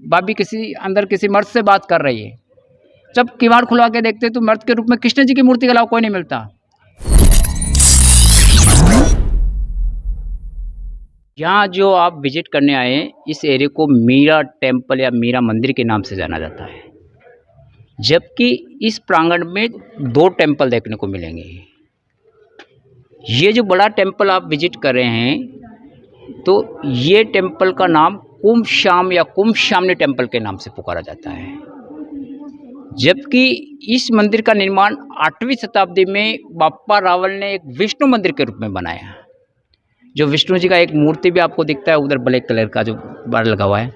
भाभी किसी अंदर किसी मर्द से बात कर रही है। जब किवाड़ खुलवा के देखते तो मर्द के रूप में कृष्ण जी की मूर्ति के अलावा कोई नहीं मिलता। यहाँ जो आप विजिट करने आए हैं, इस एरिया को मीरा टेम्पल या मीरा मंदिर के नाम से जाना जाता है, जबकि इस प्रांगण में 2 टेम्पल देखने को मिलेंगे। ये जो बड़ा टेम्पल आप विजिट कर रहे हैं, तो ये टेम्पल का नाम कुम्भश्याम या कुम्भश्यामनी टेम्पल के नाम से पुकारा जाता है, जबकि इस मंदिर का निर्माण 8वीं शताब्दी में बाप्पा रावल ने एक विष्णु मंदिर के रूप में बनाया। जो विष्णु जी का एक मूर्ति भी आपको दिखता है उधर ब्लैक कलर का जो बार लगा हुआ है,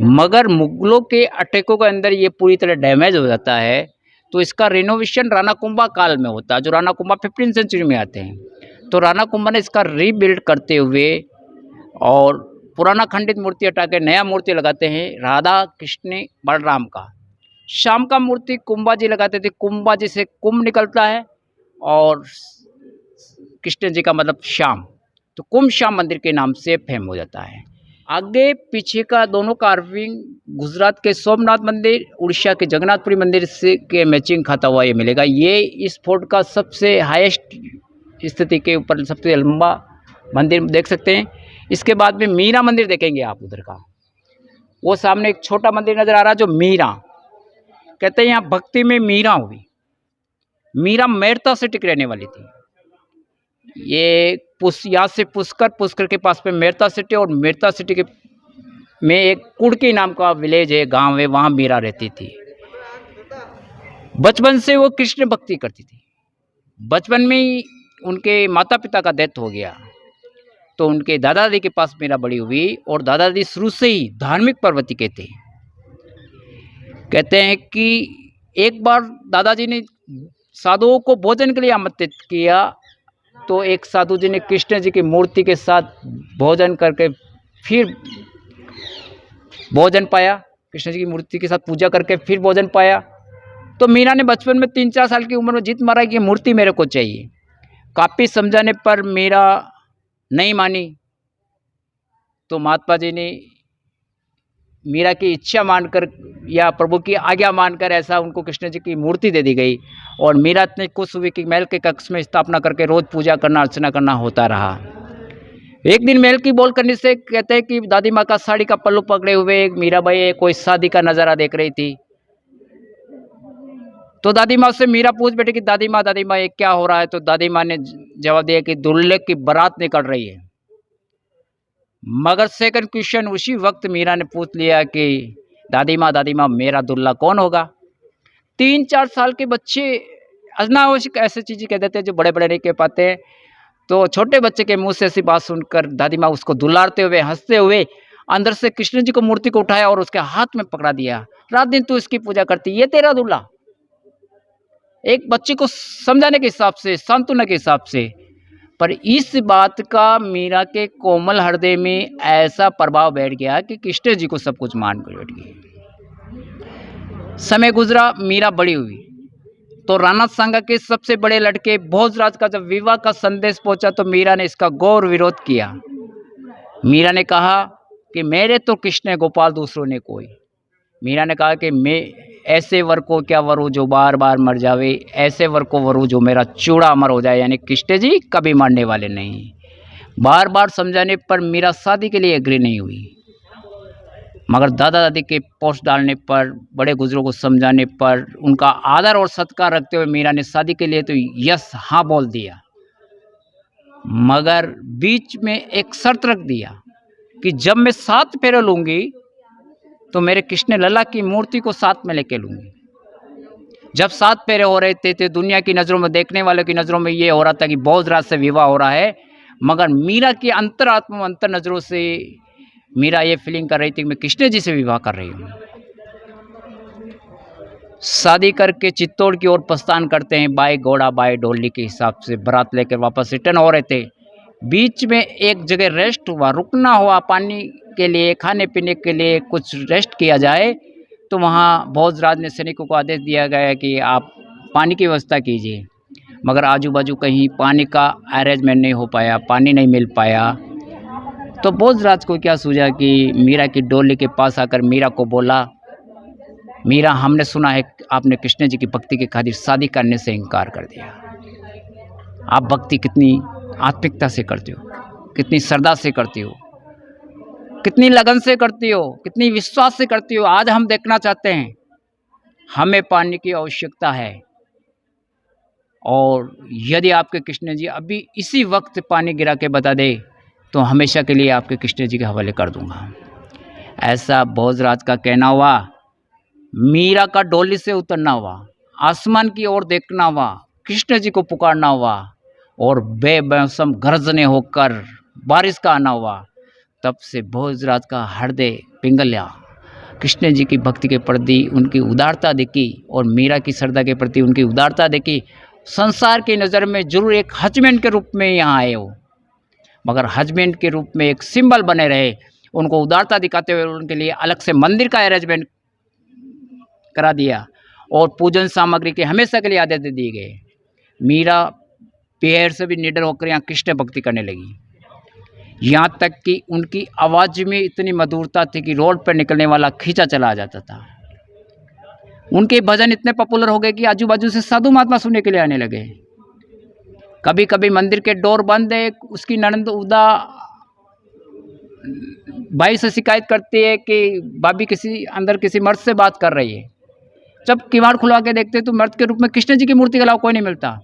मगर मुगलों के अटैकों के अंदर ये पूरी तरह डैमेज हो जाता है। तो इसका रिनोवेशन राणा कुंभा काल में होता है, जो राणा कुंभा 15वीं सेंचुरी में आते हैं। तो राणा कुंभा ने इसका रीबिल्ड करते हुए और पुराना खंडित मूर्ति हटा के नया मूर्ति लगाते हैं, राधा कृष्ण बलराम का। शाम का मूर्ति कुंभा जी लगाते थे, कुंभा जी से कुंभ निकलता है और कृष्ण जी का मतलब श्याम, तो कुंभ श्याम मंदिर के नाम से फेम हो जाता है। आगे पीछे का दोनों कार्विंग गुजरात के सोमनाथ मंदिर, उड़ीसा के जगन्नाथपुरी मंदिर से के मैचिंग खाता हुआ ये मिलेगा। ये इस फोर्ट का सबसे हाईएस्ट स्थिति के ऊपर सबसे लंबा मंदिर देख सकते हैं। इसके बाद में मीरा मंदिर देखेंगे आप उधर का, वो सामने एक छोटा मंदिर नज़र आ रहा है जो मीरा कहते हैं। यहाँ भक्ति में मीरा हुई। मीरा मेरता से टिक रहने वाली थी। ये यहाँ से पुष्कर के पास में मेरता सिटी, और मेरता सिटी के में एक कुड़की नाम का विलेज है, गांव है, वहाँ मीरा रहती थी। बचपन से वो कृष्ण भक्ति करती थी। बचपन में ही उनके माता पिता का डेथ हो गया, तो उनके दादा दादी के पास मीरा बड़ी हुई, और दादा दादी शुरू से ही धार्मिक प्रवृत्ति के थे। कहते हैं कि एक बार दादाजी ने साधुओं को भोजन के लिए आमंत्रित किया, तो एक साधु जी ने कृष्ण जी की मूर्ति के साथ भोजन करके फिर भोजन पाया, कृष्ण जी की मूर्ति के साथ पूजा करके फिर भोजन पाया। तो मीरा ने बचपन में 3-4 साल की उम्र में जिद मारा कि मूर्ति मेरे को चाहिए। काफ़ी समझाने पर मीरा नहीं मानी, तो महात्मा जी ने मीरा की इच्छा मानकर या प्रभु की आज्ञा मानकर ऐसा उनको कृष्ण जी की मूर्ति दे दी गई, और मीरा इतनी खुश हुई कि महल के कक्ष में स्थापना करके रोज पूजा करना अर्चना करना होता रहा। एक दिन महल की बोल करने से कहते हैं कि दादी माँ का साड़ी का पल्लू पकड़े हुए एक मीराबाई कोई शादी का नज़ारा देख रही थी। तो दादी माँ से मीरा पूछ बैठी कि दादी माँ ये क्या हो रहा है। तो दादी माँ ने जवाब दिया कि दूल्हे की बारात निकल रही है। मगर सेकंड क्वेश्चन उसी वक्त मीरा ने पूछ लिया कि दादी माँ मेरा दूल्हा कौन होगा। 3-4 साल के बच्चे अनावश्यक ऐसी चीज़ें कह देते हैं जो बड़े बड़े नहीं कह पाते हैं। तो छोटे बच्चे के मुंह से ऐसी बात सुनकर दादी माँ उसको दुलारते हुए हंसते हुए अंदर से कृष्ण जी को मूर्ति को उठाया और उसके हाथ में पकड़ा दिया। रात दिन तू इसकी पूजा करती, ये तेरा दूल्हा। एक बच्चे को समझाने के हिसाब से, सांत्वना के हिसाब से। पर इस बात का मीरा के कोमल हृदय में ऐसा प्रभाव बैठ गया कि कृष्ण जी को सब कुछ मान कर बैठ गई। समय गुजरा, मीरा बड़ी हुई, तो राणा सांगा के सबसे बड़े लड़के भोजराज का जब विवाह का संदेश पहुंचा, तो मीरा ने इसका घोर विरोध किया। मीरा ने कहा कि मेरे तो कृष्ण गोपाल, दूसरों ने कोई। मीरा ने कहा कि मैं ऐसे वर को क्या वरू जो बार बार मर जावे, ऐसे वर को वरू जो मेरा चूड़ा अमर हो जाए। यानी कृष्ण जी कभी मरने वाले नहीं। बार बार समझाने पर मीरा शादी के लिए एग्री नहीं हुई, मगर दादा दादी के पोस्ट डालने पर, बड़े बुजुर्गों को समझाने पर, उनका आदर और सत्कार रखते हुए मीरा ने शादी के लिए तो यस हाँ बोल दिया। मगर बीच में एक शर्त रख दिया कि जब मैं 7 फेरे लूँगी तो मेरे कृष्ण लला की मूर्ति को साथ में लेके लूँगी। जब 7 फेरे हो रहे थे तो दुनिया की नज़रों में, देखने वालों की नज़रों में ये हो रहा था कि भोजराज से विवाह हो रहा है, मगर मीरा की अंतरात्मा, अंतर नज़रों से मीरा ये फीलिंग कर रही थी कि मैं कृष्ण जी से विवाह कर रही हूँ। शादी करके चित्तौड़ की ओर प्रस्थान करते हैं। बाई घोड़ा बाई डोली के हिसाब से बारात लेकर वापस रिटर्न हो रहे थे। बीच में एक जगह रेस्ट हुआ, रुकना हुआ, पानी के लिए, खाने पीने के लिए कुछ रेस्ट किया जाए। तो वहाँ भोजराज ने सैनिकों को आदेश दिया गया कि आप पानी की व्यवस्था कीजिए, मगर आजू बाजू कहीं पानी का अरेंजमेंट नहीं हो पाया, पानी नहीं मिल पाया। तो भोजराज को क्या सूझा कि मीरा की डोली के पास आकर मीरा को बोला, मीरा, हमने सुना है आपने कृष्ण जी की भक्ति के खातिर शादी करने से इनकार कर दिया। आप भक्ति कितनी आत्मिकता से करते हो, कितनी श्रद्धा से करती हो, कितनी लगन से करती हो, कितनी विश्वास से करती हो, आज हम देखना चाहते हैं। हमें पानी की आवश्यकता है और यदि आपके कृष्ण जी अभी इसी वक्त पानी गिरा के बता दे तो हमेशा के लिए आपके कृष्ण जी के हवाले कर दूंगा। ऐसा भोजराज का कहना हुआ। मीरा का डोली से उतरना हुआ, आसमान की ओर देखना हुआ, कृष्ण जी को पुकारना हुआ और बेमौसम गरजने होकर बारिश का आना हुआ। तब से भोजराज का हृदय पिघला। कृष्ण जी की भक्ति के प्रति उनकी उदारता देखी और मीरा की श्रद्धा के प्रति उनकी उदारता देखी। संसार की नज़र में जरूर एक हस्बैंड के रूप में यहाँ आए हो, मगर हस्बैंड के रूप में एक सिंबल बने रहे। उनको उदारता दिखाते हुए उनके लिए अलग से मंदिर का अरेंजमेंट करा दिया और पूजन सामग्री के हमेशा के लिए आदेश दे दिए गए। मीरा पैर से भी निडर होकर यहाँ कृष्ण भक्ति करने लगी। यहाँ तक कि उनकी आवाज़ में इतनी मधुरता थी कि रोड पर निकलने वाला खींचा चला जाता था। उनके भजन इतने पॉपुलर हो गए कि आजू बाजू से साधु महात्मा सुनने के लिए आने लगे। कभी कभी मंदिर के डोर बंद है, उसकी ननंद उदा भाई से शिकायत करती है कि भाभी किसी अंदर किसी मर्द से बात कर रही है। जब किवाड़ खुलवा के देखते तो मर्द के रूप में कृष्ण जी की मूर्ति के अलावा कोई नहीं मिलता।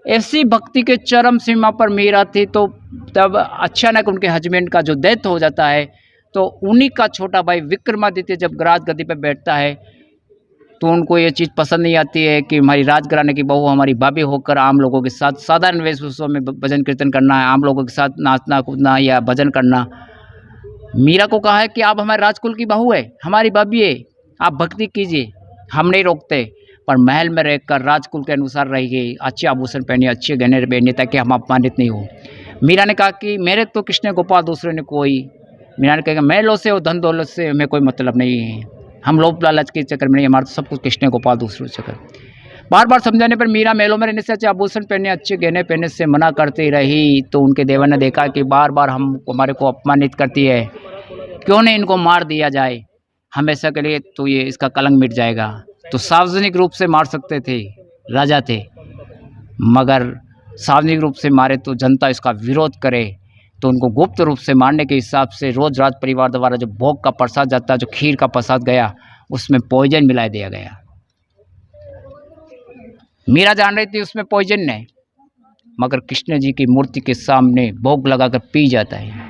ऐसी भक्ति के चरम सीमा पर मीरा थी। तो तब अचानक उनके हस्बैंड का जो डेथ हो जाता है तो उन्हीं का छोटा भाई विक्रमादित्य जब राजगद्दी पर बैठता है तो उनको ये चीज़ पसंद नहीं आती है कि हमारी राजघराने की बहू हमारी भाभी होकर आम लोगों के साथ साधारण वेशभूषा में भजन कीर्तन करना है, आम लोगों के साथ नाचना कूदना या भजन करना। मीरा को कहा है कि आप हमारे राजकुल की बहू है, हमारी भाभी है, आप भक्ति कीजिए, हम नहीं रोकते, पर महल में रहकर राजकुल के अनुसार रहिए, अच्छे आभूषण पहनिए, अच्छे गहने पहनिए ताकि हम अपमानित नहीं हो। मीरा ने कहा कि मेरे तो कृष्ण गोपाल, दूसरे ने कोई। मीरा ने कहा महलों से और धन दौलत से हमें कोई मतलब नहीं है, हम लोभ लालच के चक्कर में नहीं, हमारा तो सब कुछ कृष्ण गोपाल, दूसरे चक्कर। बार बार समझाने पर मीरा महलों में रहने से, अच्छे आभूषण पहनने, अच्छे गहने पहनने से मना करती रही। तो उनके देवर ने देखा कि बार बार हमारे को अपमानित करती है, क्यों नहीं इनको मार दिया जाए हमेशा के लिए, तो ये इसका कलंक मिट जाएगा। तो सार्वजनिक रूप से मार सकते थे, राजा थे, मगर सार्वजनिक रूप से मारे तो जनता इसका विरोध करे, तो उनको गुप्त रूप से मारने के हिसाब से रोज राज परिवार द्वारा जो भोग का प्रसाद जाता है, जो खीर का प्रसाद गया, उसमें पॉइजन मिला दिया गया। मीरा जान रही थी उसमें पॉइजन है, मगर कृष्ण जी की मूर्ति के सामने भोग लगाकर पी जाता है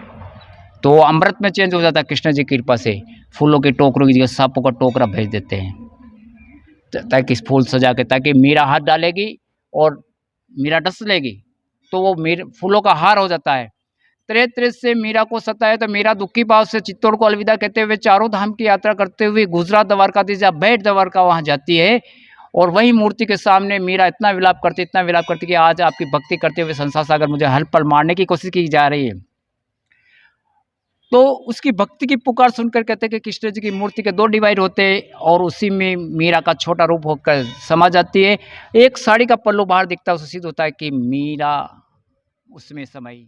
तो अमृत में चेंज हो जाता है। कृष्ण जी की कृपा से फूलों के टोकरों की जगह सांपों का टोकरा भेज देते हैं ताकि फूल सजा के, ताकि मीरा हाथ डालेगी और मीरा डस लेगी तो वो फूलों का हार हो जाता है। तरह तरह से मीरा को सताए तो मीरा दुखी भाव से चित्तौड़ को अलविदा कहते हुए चारों धाम की यात्रा करते हुए गुजरात द्वारकाधीश जहाँ बैठ द्वारका वहाँ जाती है और वही मूर्ति के सामने मीरा इतना विलाप करती कि आज आपकी भक्ति करते हुए संसार सागर मुझे हर पल मारने की कोशिश की जा रही है। तो उसकी भक्ति की पुकार सुनकर कहते हैं कि कृष्ण जी की मूर्ति के दो डिवाइड होते हैं और उसी में मीरा का छोटा रूप होकर समा जाती है। एक साड़ी का पल्लू बाहर दिखता है, उससे सिद्ध होता है कि मीरा उसमें समाई।